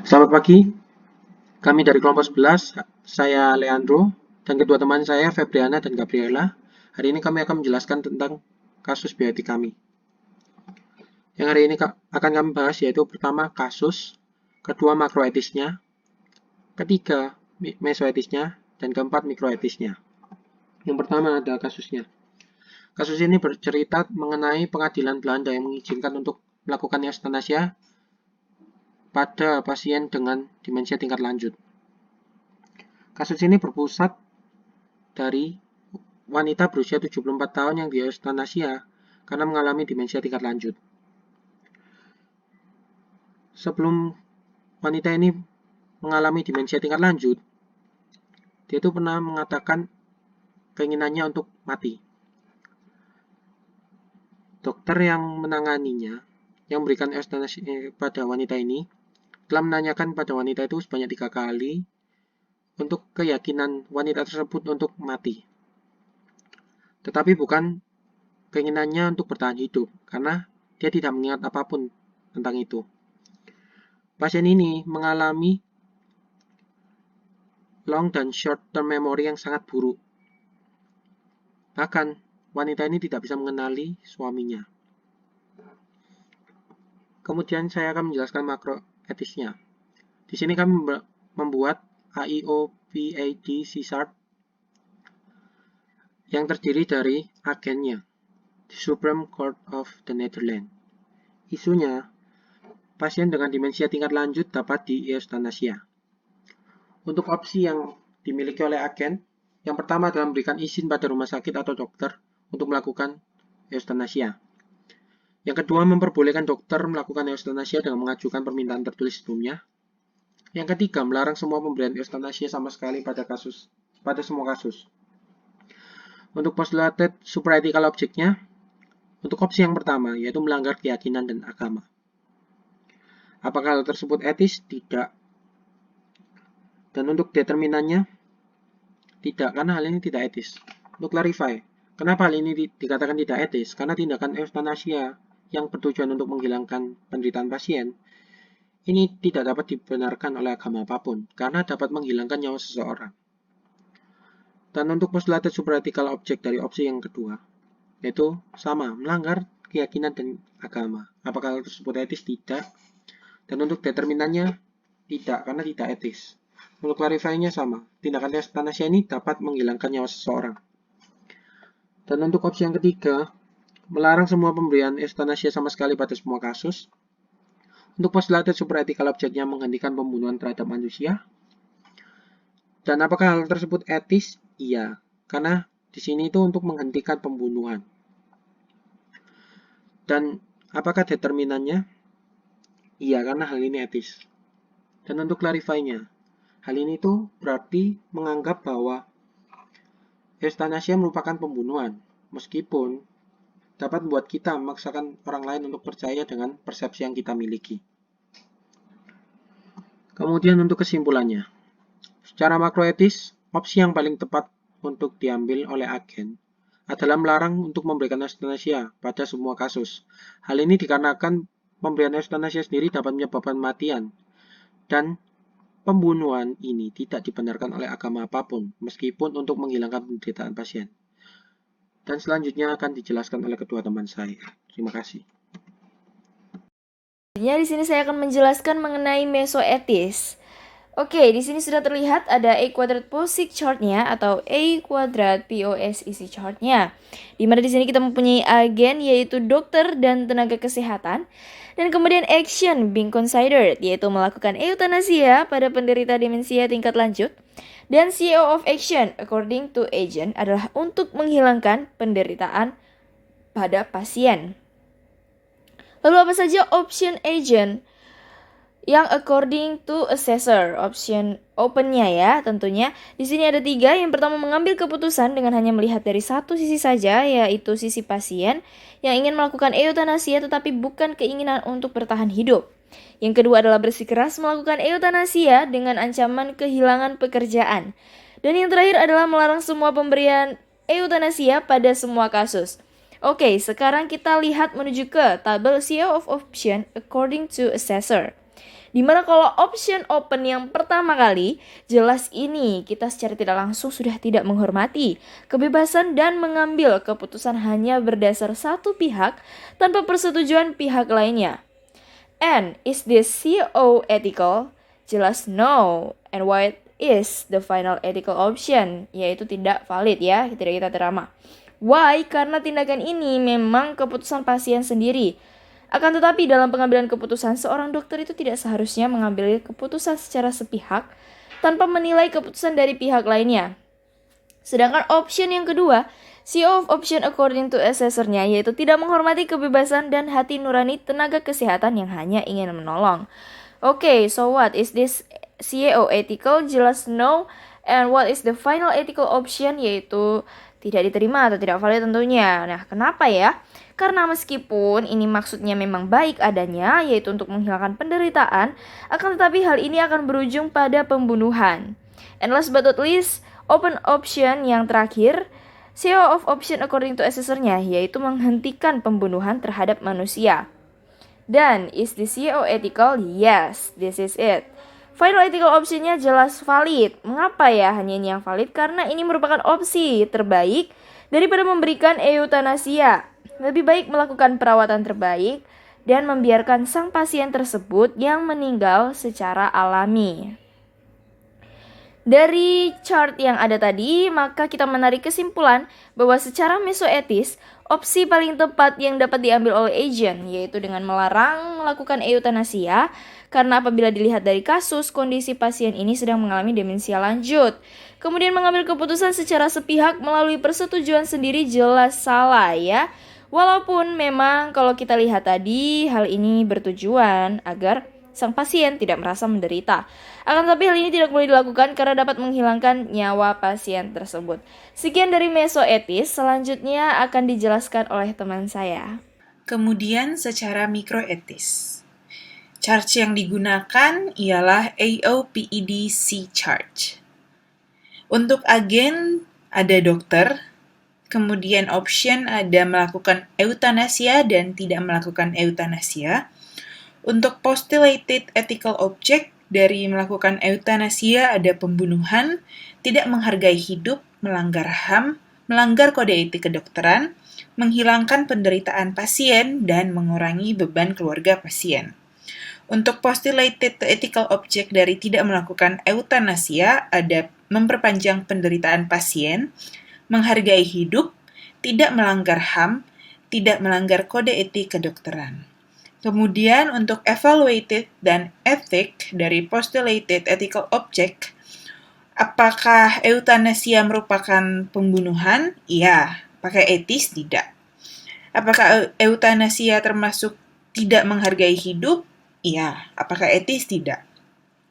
Selamat pagi, kami dari kelompok 11, saya Leandro, dan kedua teman saya Febriana dan Gabriela. Hari ini kami akan menjelaskan tentang kasus bioetik kami. Yang hari ini akan kami bahas yaitu pertama kasus, kedua makroetisnya, ketiga mesoetisnya, dan keempat mikroetisnya. Yang pertama ada kasusnya. Kasus ini bercerita mengenai pengadilan Belanda yang mengizinkan untuk melakukan euthanasia pada pasien dengan demensia tingkat lanjut. Kasus ini berpusat dari wanita berusia 74 tahun yang dieuthanasia karena mengalami demensia tingkat lanjut. Sebelum wanita ini mengalami demensia tingkat lanjut, dia itu pernah mengatakan keinginannya untuk mati. Dokter yang menanganinya, yang memberikan euthanasia pada wanita ini, telah menanyakan pada wanita itu sebanyak 3 kali untuk keyakinan wanita tersebut untuk mati. Tetapi bukan keinginannya untuk bertahan hidup, karena dia tidak mengingat apapun tentang itu. Pasien ini mengalami long dan short term memory yang sangat buruk. Bahkan, wanita ini tidak bisa mengenali suaminya. Kemudian saya akan menjelaskan makroetisnya. Di sini kami membuat AIOPAD CSART yang terdiri dari agennya, the Supreme Court of the Netherlands. Isunya, pasien dengan demensia tingkat lanjut dapat dieuthanasia. Untuk opsi yang dimiliki oleh agen, yang pertama adalah memberikan izin pada rumah sakit atau dokter untuk melakukan euthanasia. Yang kedua, memperbolehkan dokter melakukan euthanasia dengan mengajukan permintaan tertulis sebelumnya. Yang ketiga, melarang semua pemberian euthanasia sama sekali pada semua kasus. Untuk postulated supraethical object-nya, untuk opsi yang pertama, yaitu melanggar keyakinan dan agama. Apakah hal tersebut etis? Tidak. Dan untuk determinannya, tidak, karena hal ini tidak etis. Untuk clarify, kenapa hal ini dikatakan tidak etis? Karena tindakan euthanasia yang bertujuan untuk menghilangkan penderitaan pasien, ini tidak dapat dibenarkan oleh agama apapun, karena dapat menghilangkan nyawa seseorang. Dan untuk postulated supraethical object dari opsi yang kedua, yaitu sama, melanggar keyakinan dan agama. Apakah hal tersebut etis? Tidak. Dan untuk determinannya, tidak, karena tidak etis. Untuk clarify-nya sama, tindakan euthanasia ini dapat menghilangkan nyawa seseorang. Dan untuk opsi yang ketiga, melarang semua pemberian euthanasia sama sekali pada semua kasus. Untuk postulated supraethical object-nya menghentikan pembunuhan terhadap manusia. Dan apakah hal tersebut etis? Iya, karena di sini itu untuk menghentikan pembunuhan. Dan apakah determinannya? Iya, karena hal ini etis. Dan untuk clarify-nya, hal ini tuh berarti menganggap bahwa euthanasia merupakan pembunuhan, meskipun dapat membuat kita memaksakan orang lain untuk percaya dengan persepsi yang kita miliki. Kemudian untuk kesimpulannya, secara makroetis, opsi yang paling tepat untuk diambil oleh agen adalah melarang untuk memberikan euthanasia pada semua kasus. Hal ini dikarenakan pemberian euthanasia sendiri dapat menyebabkan kematian, dan pembunuhan ini tidak dibenarkan oleh agama apapun, meskipun untuk menghilangkan penderitaan pasien. Dan selanjutnya akan dijelaskan oleh kedua teman saya. Terima kasih. Di sini saya akan menjelaskan mengenai mesoetis. Oke, di sini sudah terlihat ada A quadrat POSIX chart-nya atau A quadrat POSIC chart-nya. Di mana di sini kita mempunyai agen yaitu dokter dan tenaga kesehatan, dan kemudian action being considered yaitu melakukan euthanasia pada penderita demensia tingkat lanjut, dan CEO of action according to agent adalah untuk menghilangkan penderitaan pada pasien. Lalu apa saja option agent yang according to assessor? Option open-nya ya tentunya. Di sini ada 3. Yang pertama, mengambil keputusan dengan hanya melihat dari satu sisi saja, yaitu sisi pasien yang ingin melakukan euthanasia tetapi bukan keinginan untuk bertahan hidup. Yang kedua adalah bersikeras melakukan euthanasia dengan ancaman kehilangan pekerjaan. Dan yang terakhir adalah melarang semua pemberian euthanasia pada semua kasus. Oke, sekarang kita lihat menuju ke tabel CO of option according to assessor. Dimana kalau option open yang pertama kali, jelas ini kita secara tidak langsung sudah tidak menghormati kebebasan dan mengambil keputusan hanya berdasar satu pihak tanpa persetujuan pihak lainnya. And is this CO ethical? Jelas no. And what is the final ethical option? Yaitu tidak valid ya, tidak kita terima. Why? Karena tindakan ini memang keputusan pasien sendiri. Akan tetapi dalam pengambilan keputusan, seorang dokter itu tidak seharusnya mengambil keputusan secara sepihak tanpa menilai keputusan dari pihak lainnya. Sedangkan option yang kedua, CO of option according to assessor-nya, yaitu tidak menghormati kebebasan dan hati nurani tenaga kesehatan yang hanya ingin menolong. Okay, so what is this CO ethical? Jelas no. And what is the final ethical option? Yaitu tidak diterima atau tidak valid tentunya. Nah, kenapa ya? Karena meskipun ini maksudnya memang baik adanya, yaitu untuk menghilangkan penderitaan, akan tetapi hal ini akan berujung pada pembunuhan. And last but not least, open option yang terakhir, CO of option according to assessor-nya, yaitu menghentikan pembunuhan terhadap manusia. Dan is this CO ethical? Yes, this is it. Final ethical option-nya jelas valid. Mengapa ya hanya ini yang valid? Karena ini merupakan opsi terbaik daripada memberikan eutanasia. Lebih baik melakukan perawatan terbaik dan membiarkan sang pasien tersebut yang meninggal secara alami. Dari chart yang ada tadi, maka kita menarik kesimpulan bahwa secara mesoetis, opsi paling tepat yang dapat diambil oleh agent, yaitu dengan melarang melakukan eutanasia, karena apabila dilihat dari kasus, kondisi pasien ini sedang mengalami demensia lanjut. Kemudian mengambil keputusan secara sepihak melalui persetujuan sendiri jelas salah ya. Walaupun memang kalau kita lihat tadi, hal ini bertujuan agar sang pasien tidak merasa menderita. Akan tetapi hal ini tidak boleh dilakukan karena dapat menghilangkan nyawa pasien tersebut. Sekian dari mesoetis, selanjutnya akan dijelaskan oleh teman saya. Kemudian secara mikroetis. Charge yang digunakan ialah AOPED-C charge. Untuk agen ada dokter, kemudian option ada melakukan eutanasia dan tidak melakukan eutanasia. Untuk postulated ethical object, dari melakukan eutanasia ada pembunuhan, tidak menghargai hidup, melanggar HAM, melanggar kode etik kedokteran, menghilangkan penderitaan pasien, dan mengurangi beban keluarga pasien. Untuk postulated ethical object dari tidak melakukan eutanasia ada memperpanjang penderitaan pasien, menghargai hidup, tidak melanggar HAM, tidak melanggar kode etik kedokteran. Kemudian untuk evaluated dan ethic dari postulated ethical object, apakah eutanasia merupakan pembunuhan? Iya. Apakah etis? Tidak. Apakah eutanasia termasuk tidak menghargai hidup? Iya. Apakah etis? Tidak.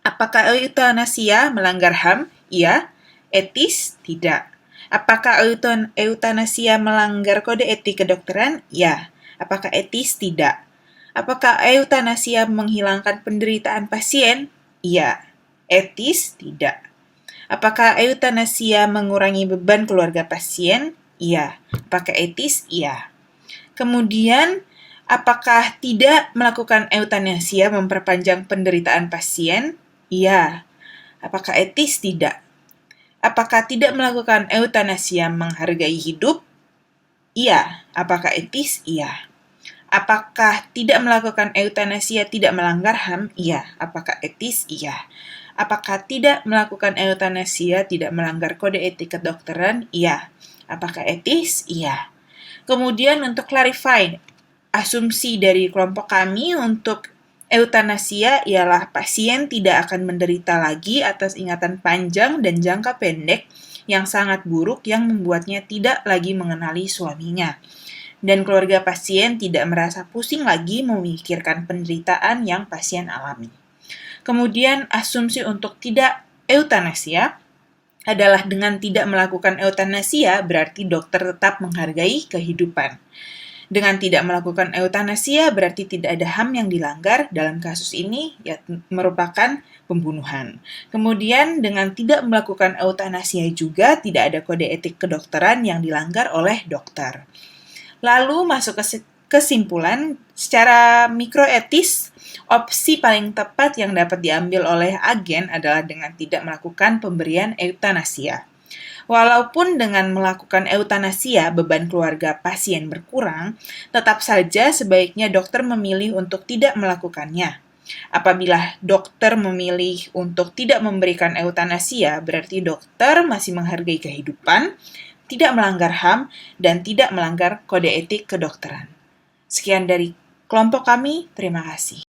Apakah eutanasia melanggar HAM? Iya. Etis? Tidak. Apakah eutanasia melanggar kode etik kedokteran? Ya. Apakah etis? Tidak. Apakah eutanasia menghilangkan penderitaan pasien? Iya. Etis? Tidak. Apakah eutanasia mengurangi beban keluarga pasien? Iya. Apakah etis? Iya. Kemudian, apakah tidak melakukan eutanasia memperpanjang penderitaan pasien? Iya. Apakah etis? Tidak. Apakah tidak melakukan eutanasia menghargai hidup? Iya. Apakah etis? Iya. Apakah tidak melakukan eutanasia tidak melanggar HAM? Iya. Apakah etis? Iya. Apakah tidak melakukan eutanasia tidak melanggar kode etik kedokteran? Iya. Apakah etis? Iya. Kemudian untuk clarify, asumsi dari kelompok kami untuk eutanasia ialah pasien tidak akan menderita lagi atas ingatan panjang dan jangka pendek yang sangat buruk yang membuatnya tidak lagi mengenali suaminya. Dan keluarga pasien tidak merasa pusing lagi memikirkan penderitaan yang pasien alami. Kemudian asumsi untuk tidak eutanasia adalah dengan tidak melakukan eutanasia berarti dokter tetap menghargai kehidupan. Dengan tidak melakukan eutanasia berarti tidak ada HAM yang dilanggar, dalam kasus ini ya merupakan pembunuhan. Kemudian dengan tidak melakukan eutanasia juga tidak ada kode etik kedokteran yang dilanggar oleh dokter. Lalu masuk ke kesimpulan, secara mikroetis, opsi paling tepat yang dapat diambil oleh agen adalah dengan tidak melakukan pemberian eutanasia. Walaupun dengan melakukan eutanasia, beban keluarga pasien berkurang, tetap saja sebaiknya dokter memilih untuk tidak melakukannya. Apabila dokter memilih untuk tidak memberikan eutanasia, berarti dokter masih menghargai kehidupan, tidak melanggar HAM, dan tidak melanggar kode etik kedokteran. Sekian dari kelompok kami, terima kasih.